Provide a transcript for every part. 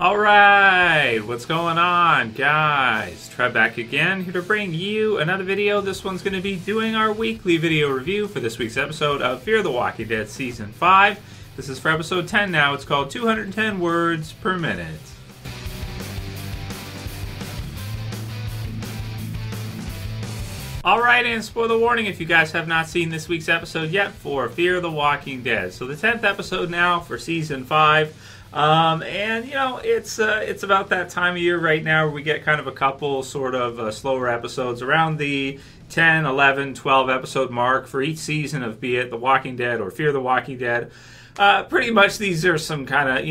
All right, what's going on, guys? Trev back again, here to bring you another video. This one's going to be doing our weekly video review for this week's episode of Fear the Walking Dead Season 5. This is for episode 10 now. It's called 210 Words Per Minute. Alright, and spoiler warning if you guys have not seen this week's episode yet for Fear the Walking Dead. So the 10th episode now for Season 5. And, you know, it's about that time of year right now where we get kind of a couple sort of slower episodes around the 10, 11, 12 episode mark for each season of be it The Walking Dead or Fear the Walking Dead. Pretty much these are some kind of,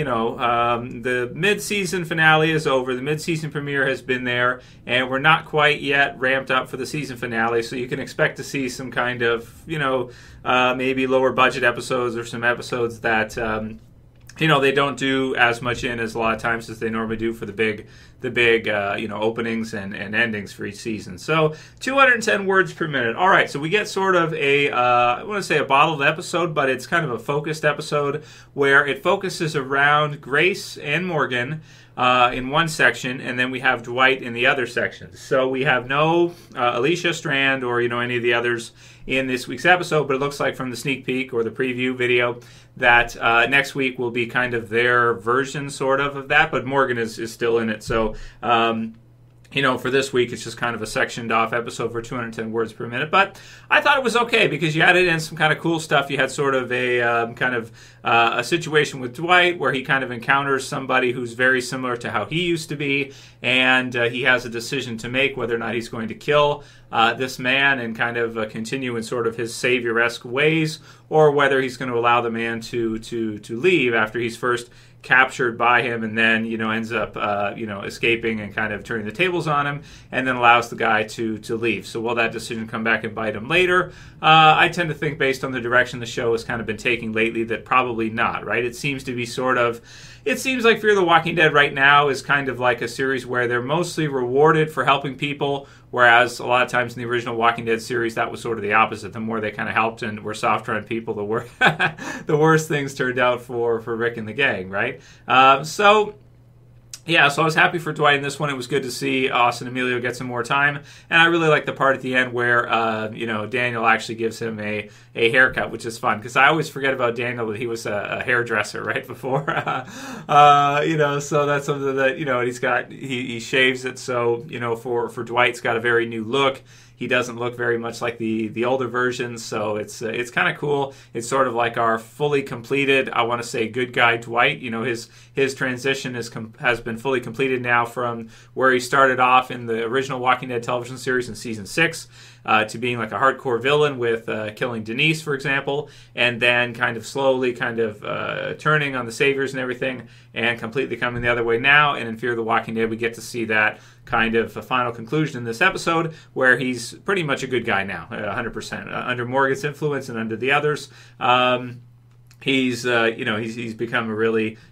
the mid-season finale is over. The mid-season premiere has been there, and we're not quite yet ramped up for the season finale, so you can expect to see some kind of, maybe lower budget episodes or some episodes that, they don't do as much in as a lot of times as they normally do for the big openings and endings for each season. So 210 words per minute. All right, so we get sort of I want to say a bottled episode, but it's kind of a focused episode where it focuses around Grace and Morgan in one section, and then we have Dwight in the other section. So we have no Alicia Strand or any of the others in this week's episode, but it looks like from the sneak peek or the preview video that next week will be kind of their version sort of that, but Morgan is still in it. So for this week, it's just kind of a sectioned off episode for 210 words per minute. But I thought it was okay because you added in some kind of cool stuff. You had sort of a situation with Dwight where he kind of encounters somebody who's very similar to how he used to be, and he has a decision to make whether or not he's going to kill this man and kind of continue in sort of his savior-esque ways, or whether he's going to allow the man to leave after he's first captured by him and then ends up escaping and kind of turning the tables on him, and then allows the guy to leave. So will that decision come back and bite him later? I tend to think, based on the direction the show has kind of been taking lately, that probably not, right? It seems to be it seems like Fear the Walking Dead right now is kind of like a series where they're mostly rewarded for helping people, whereas a lot of times in the original Walking Dead series, that was sort of the opposite. The more they kind of helped and were softer on people, the worse things turned out for Rick and the gang, right? So I was happy for Dwight in this one. It was good to see Austin Emilio get some more time. And I really like the part at the end where, Daniel actually gives him a haircut, which is fun. Because I always forget about Daniel that he was a hairdresser right before. So that's something that, he shaves it. So, for Dwight, it's got a very new look. He doesn't look very much like the older versions, so it's kind of cool. It's sort of like our fully completed, I want to say, good guy Dwight. His transition has been fully completed now from where he started off in the original Walking Dead television series in season 6 to being like a hardcore villain with killing Denise, for example, and then kind of slowly turning on the saviors and everything and completely coming the other way now. And in Fear the Walking Dead, we get to see that kind of a final conclusion in this episode where he's pretty much a good guy now, 100%. Under Morgan's influence and under the others, he's become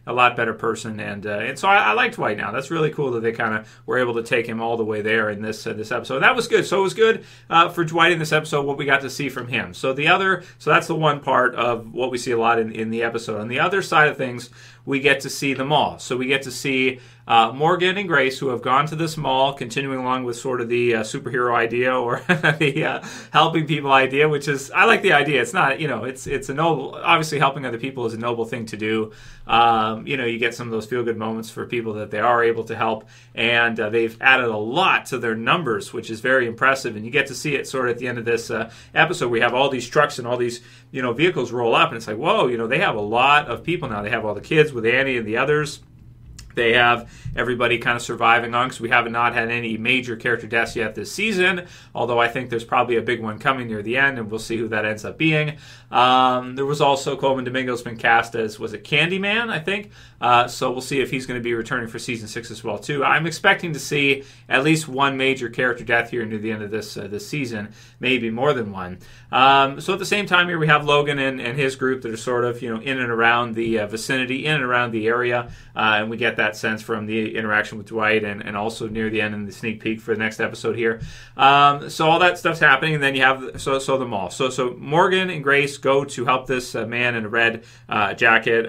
a lot better person, and so I liked Dwight now. That's really cool that they kind of were able to take him all the way there in this episode. That was good. So it was good for Dwight in this episode, what we got to see from him. So that's the one part of what we see a lot in the episode. On the other side of things, we get to see them all. So we get to see Morgan and Grace, who have gone to this mall, continuing along with sort of the superhero idea or the helping people idea, which is, I like the idea. It's not, it's a noble, obviously helping other people is a noble thing to do. You get some of those feel-good moments for people that they are able to help, and they've added a lot to their numbers, which is very impressive, and you get to see it sort of at the end of this episode. We have all these trucks and all these, vehicles roll up, and it's like, whoa, they have a lot of people now. They have all the kids with Annie and the others. They have everybody kind of surviving on, because we have not had any major character deaths yet this season, although I think there's probably a big one coming near the end, and we'll see who that ends up being. There was also Coleman Domingo's been cast as, was it Candyman, I think? So we'll see if he's going to be returning for season 6 as well, too. I'm expecting to see at least one major character death here near the end of this season, maybe more than one. So at the same time here, we have Logan and his group that are sort of, in and around the vicinity, in and around the area, and we get that sense from the interaction with Dwight and also near the end in the sneak peek for the next episode here. So all that stuff's happening, and then you have the mall. So Morgan and Grace go to help this man in a red jacket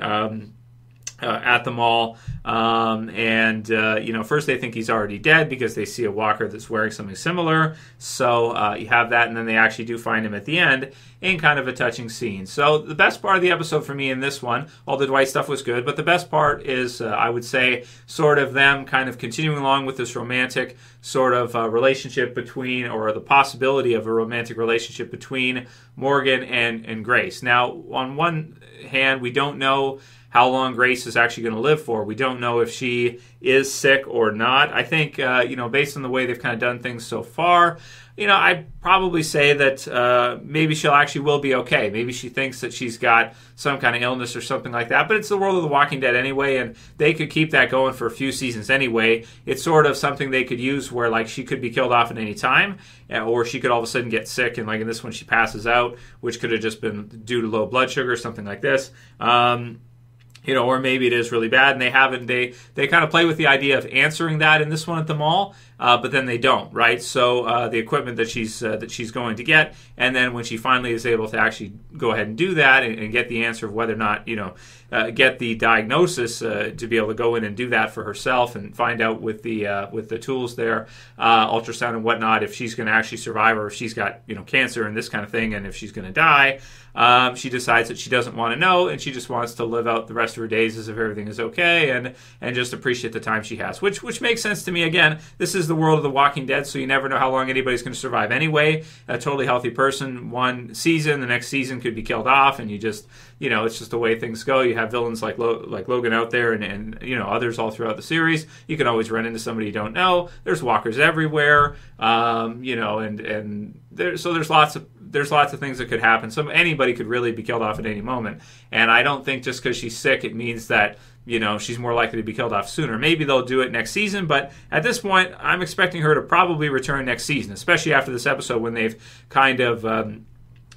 at the mall, first they think he's already dead because they see a walker that's wearing something similar, so you have that, and then they actually do find him at the end in kind of a touching scene. So the best part of the episode for me in this one, all the Dwight stuff was good, but the best part is, I would say, sort of them kind of continuing along with this romantic sort of relationship between, or the possibility of a romantic relationship between Morgan and Grace. Now, on one hand, we don't know how long Grace is actually going to live for. We don't know if she is sick or not. I think, based on the way they've kind of done things so far, I'd probably say that maybe she'll actually will be okay. Maybe she thinks that she's got some kind of illness or something like that. But it's the world of The Walking Dead anyway, and they could keep that going for a few seasons anyway. It's sort of something they could use where, like, she could be killed off at any time, or she could all of a sudden get sick, and like in this one she passes out, which could have just been due to low blood sugar or something like this. Or maybe it is really bad, and they kind of play with the idea of answering that in this one at the mall, but then they don't, right? So the equipment that she's going to get, and then when she finally is able to actually go ahead and do that and get the answer of whether or not, get the diagnosis to be able to go in and do that for herself and find out with the tools there, ultrasound and whatnot, if she's going to actually survive or if she's got cancer and this kind of thing, and if she's going to die. She decides that she doesn't want to know, and she just wants to live out the rest of her days as if everything is okay, and just appreciate the time she has, which makes sense to me. Again, this is the world of The Walking Dead, so you never know how long anybody's going to survive anyway. A totally healthy person, one season, the next season could be killed off, and you just, it's just the way things go. You have villains like Logan out there, and others all throughout the series. You can always run into somebody you don't know. There's walkers everywhere, and there's lots of things that could happen. So anybody could really be killed off at any moment. And I don't think just because she's sick, it means that, she's more likely to be killed off sooner. Maybe they'll do it next season, but at this point, I'm expecting her to probably return next season, especially after this episode when they've kind of,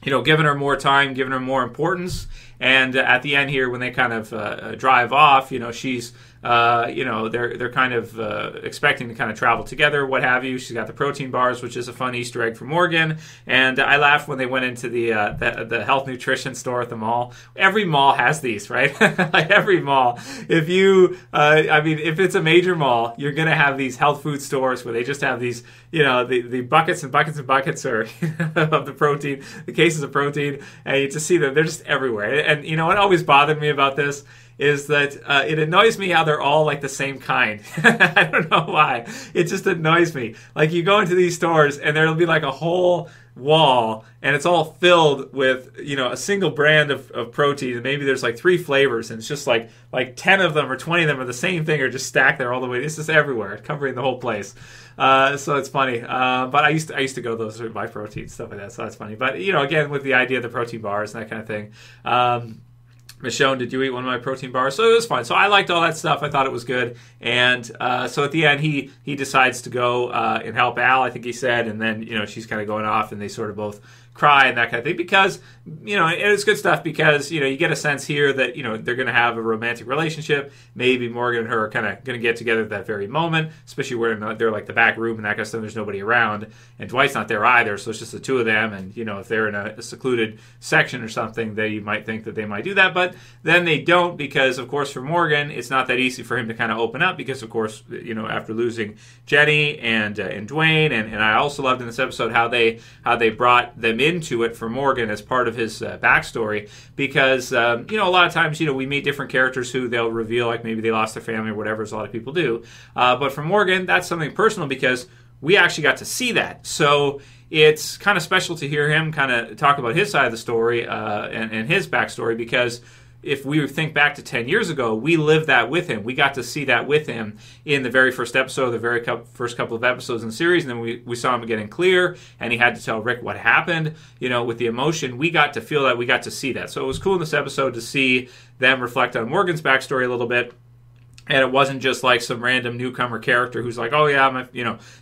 given her more time, given her more importance. And at the end here, when they kind of drive off, she's, they're kind of expecting to kind of travel together, what have you. She's got the protein bars, which is a fun Easter egg for Morgan. And I laughed when they went into the health nutrition store at the mall. Every mall has these, right? Like every mall. If if it's a major mall, you're going to have these health food stores where they just have these, the buckets and buckets and buckets of the protein, the cases of protein, and you just see them. They're just everywhere. And what always bothered me about this is that it annoys me how they're all like the same kind. I don't know why. It just annoys me. Like you go into these stores and there'll be like a whole wall and it's all filled with, a single brand of protein, and maybe there's like 3 flavors, and it's just like 10 of them or 20 of them are the same thing, or just stacked there all the way. This is everywhere, covering the whole place. So it's funny. But I used to go to those with my protein, stuff like that, so that's funny. But, again, with the idea of the protein bars and that kind of thing. Michonne, did you eat one of my protein bars? So it was fun. So I liked all that stuff. I thought it was good. And so at the end, he decides to go and help Al, I think he said. And then, she's kind of going off, and they sort of both cry and that kind of thing, because it's good stuff, because you get a sense here that they're going to have a romantic relationship. Maybe Morgan and her are kind of going to get together at that very moment, especially where they're like the back room and that kind of stuff. There's nobody around, and Dwight's not there either, so it's just the two of them. And if they're in a secluded section or something, they you might think that they might do that, but then they don't, because of course for Morgan it's not that easy for him to kind of open up, because of course after losing Jenny and Dwayne, and I also loved in this episode how they brought them into it for Morgan as part of his backstory, because a lot of times we meet different characters who they'll reveal like maybe they lost their family or whatever, as a lot of people do, but for Morgan that's something personal, because we actually got to see that. So it's kind of special to hear him kind of talk about his side of the story and his backstory, because if we think back to 10 years ago, we lived that with him. We got to see that with him in the very first episode, the very first couple of episodes in the series, and then we saw him getting clear, and he had to tell Rick what happened, with the emotion. We got to feel that, we got to see that. So it was cool in this episode to see them reflect on Morgan's backstory a little bit. And it wasn't just like some random newcomer character who's like, oh yeah,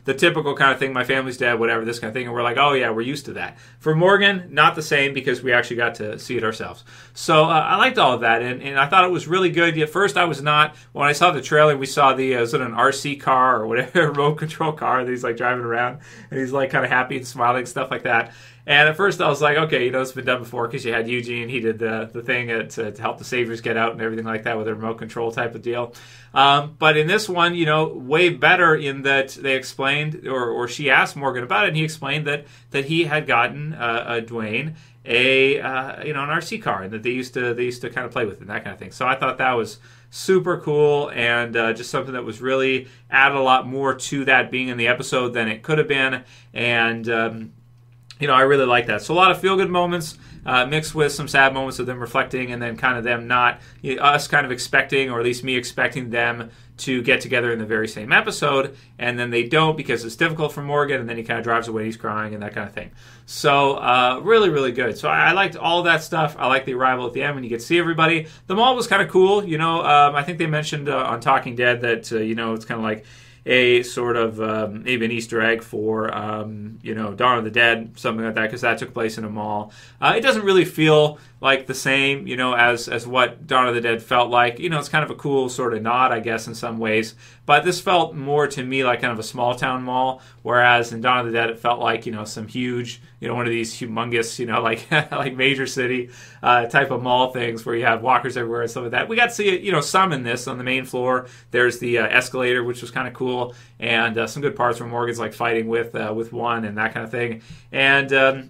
the typical kind of thing, my family's dead, whatever, this kind of thing. And we're like, oh yeah, we're used to that. For Morgan, not the same, because we actually got to see it ourselves. So I liked all of that, and I thought it was really good. At first I was not, when I saw the trailer, we saw the, was it an RC car or whatever, remote control car that he's like driving around, and he's like kind of happy and smiling and stuff like that. And at first I was like, okay, it's been done before because you had Eugene. He did the thing to help the Saviors get out and everything like that with a remote control type of deal. But in this one, way better in that they explained, or she asked Morgan about it, and he explained that he had gotten Dwayne an RC car, and that they used to kind of play with it and that kind of thing. So I thought that was super cool, and just something that was really added a lot more to that being in the episode than it could have been. And I really like that. So a lot of feel-good moments mixed with some sad moments of them reflecting, and then kind of them not, us kind of expecting, or at least me expecting them to get together in the very same episode, and then they don't because it's difficult for Morgan, and then he kind of drives away, he's crying, and that kind of thing. So really, really good. So I liked all of that stuff. I liked the arrival at the end when you get to see everybody. The mall was kind of cool. I think they mentioned on Talking Dead that, it's kind of like a sort of maybe an Easter egg for Dawn of the Dead, something like that, because that took place in a mall. It doesn't really feel like the same, as what Dawn of the Dead felt like. It's kind of a cool sort of nod, I guess, in some ways. But this felt more to me like kind of a small town mall, whereas in Dawn of the Dead it felt like some huge, one of these humongous, like major city type of mall things where you have walkers everywhere and stuff like that. We got to see some in this on the main floor. There's the escalator, which was kind of cool, and some good parts where Morgan's like fighting with one and that kind of thing. And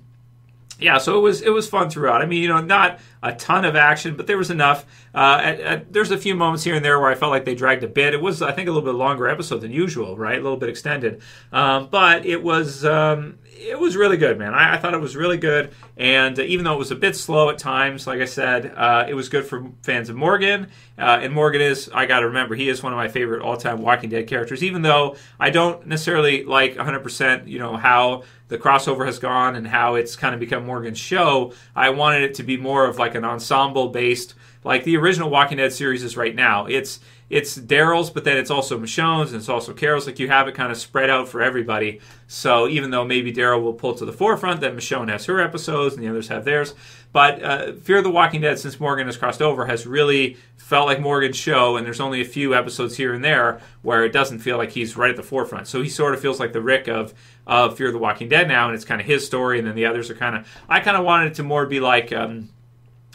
yeah, so it was fun throughout. I mean, not a ton of action, but there was enough. There's a few moments here and there where I felt like they dragged a bit. It was, I think, a little bit longer episode than usual, right? A little bit extended. But it was really good, man. I thought it was really good. And even though it was a bit slow at times, like I said, it was good for fans of Morgan. And Morgan is, I got to remember, he is one of my favorite all-time Walking Dead characters, even though I don't necessarily like 100%, how the crossover has gone and how it's kind of become Morgan's show. I wanted it to be more of like an ensemble-based, like the original Walking Dead series is right now. It's Daryl's, but then it's also Michonne's, and it's also Carol's. Like, you have it kind of spread out for everybody. So even though maybe Daryl will pull to the forefront, then Michonne has her episodes and the others have theirs. But Fear of the Walking Dead, since Morgan has crossed over, has really felt like Morgan's show, and there's only a few episodes here and there where it doesn't feel like he's right at the forefront. So he sort of feels like the Rick of Fear of the Walking Dead now, and it's kind of his story, and then the others are kind of... I kind of wanted it to more be like... an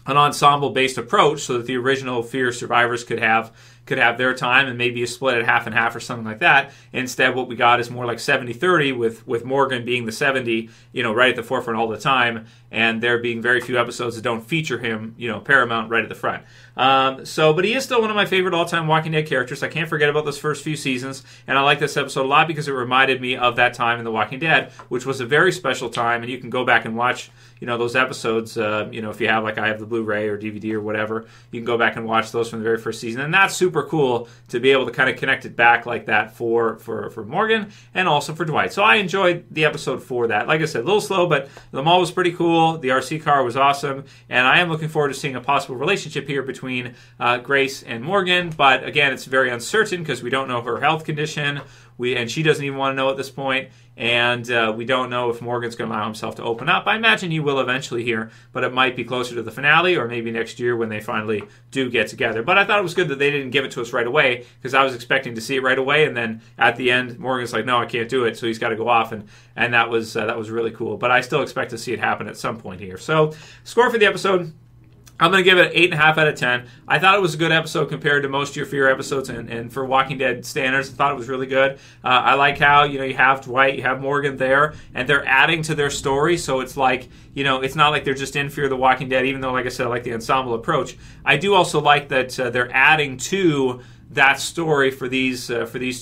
ensemble-based approach, so that the original Fear survivors could have their time, and maybe you split it half and half or something like that. Instead, what we got is more like 70-30, with Morgan being the 70, right at the forefront all the time, and there being very few episodes that don't feature him, paramount right at the front. But he is still one of my favorite all-time Walking Dead characters. I can't forget about those first few seasons, and I like this episode a lot because it reminded me of that time in The Walking Dead, which was a very special time, and you can go back and watch those episodes, if you have, like I have the Blu-ray or DVD or whatever, you can go back and watch those from the very first season. And that's super cool to be able to kind of connect it back like that for Morgan and also for Dwight. So I enjoyed the episode for that. Like I said, a little slow, but the mall was pretty cool. The RC car was awesome. And I am looking forward to seeing a possible relationship here between Grace and Morgan. But again, it's very uncertain because we don't know her health condition. And she doesn't even want to know at this point. And we don't know if Morgan's going to allow himself to open up. I imagine he will eventually here, but it might be closer to the finale or maybe next year when they finally do get together. But I thought it was good that they didn't give it to us right away, because I was expecting to see it right away, and then at the end, Morgan's like, no, I can't do it, so he's got to go off, and that was really cool. But I still expect to see it happen at some point here. So, score for the episode, I'm going to give it an 8.5 out of 10. I thought it was a good episode compared to most of your Fear episodes, and for Walking Dead standards, I thought it was really good. I like how, you have Dwight, you have Morgan there, and they're adding to their story, so it's like, it's not like they're just in Fear the Walking Dead, even though, like I said, I like the ensemble approach. I do also like that they're adding to that story for these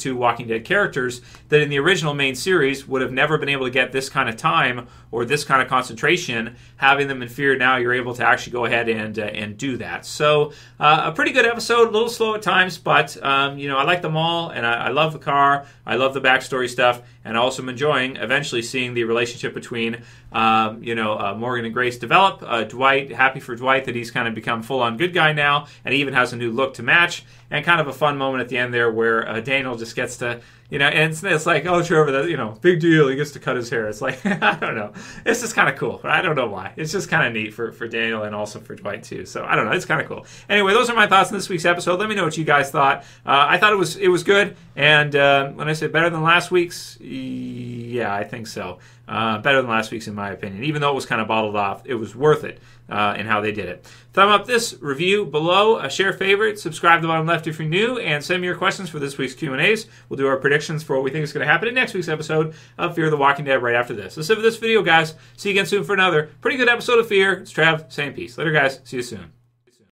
two Walking Dead characters that in the original main series would have never been able to get this kind of time or this kind of concentration. Having them in Fear now, you're able to actually go ahead and do that. So a pretty good episode, a little slow at times, but I like them all, and I love the car, I love the backstory stuff, and I also am enjoying eventually seeing the relationship between Morgan and Grace develop. Dwight, happy for Dwight that he's kind of become full-on good guy now, and he even has a new look to match, and kind of a fun moment at the end there where Daniel just gets to, and it's like, oh, Trevor, big deal, he gets to cut his hair. It's like, I don't know. It's just kind of cool. I don't know why. It's just kind of neat for Daniel and also for Dwight, too. So, I don't know. It's kind of cool. Anyway, those are my thoughts on this week's episode. Let me know what you guys thought. I thought it was good, and when I said better than last week's, Yeah, I think so. Better than last week's, in my opinion. Even though it was kind of bottled off, it was worth it in how they did it. Thumb up this review below, share favorite, subscribe to the bottom left if you're new, and send me your questions for this week's Q&As. We'll do our predictions for what we think is going to happen in next week's episode of Fear the Walking Dead right after this. That's it for this video, guys. See you again soon for another pretty good episode of Fear. It's Trev, saying peace. Later, guys. See you soon.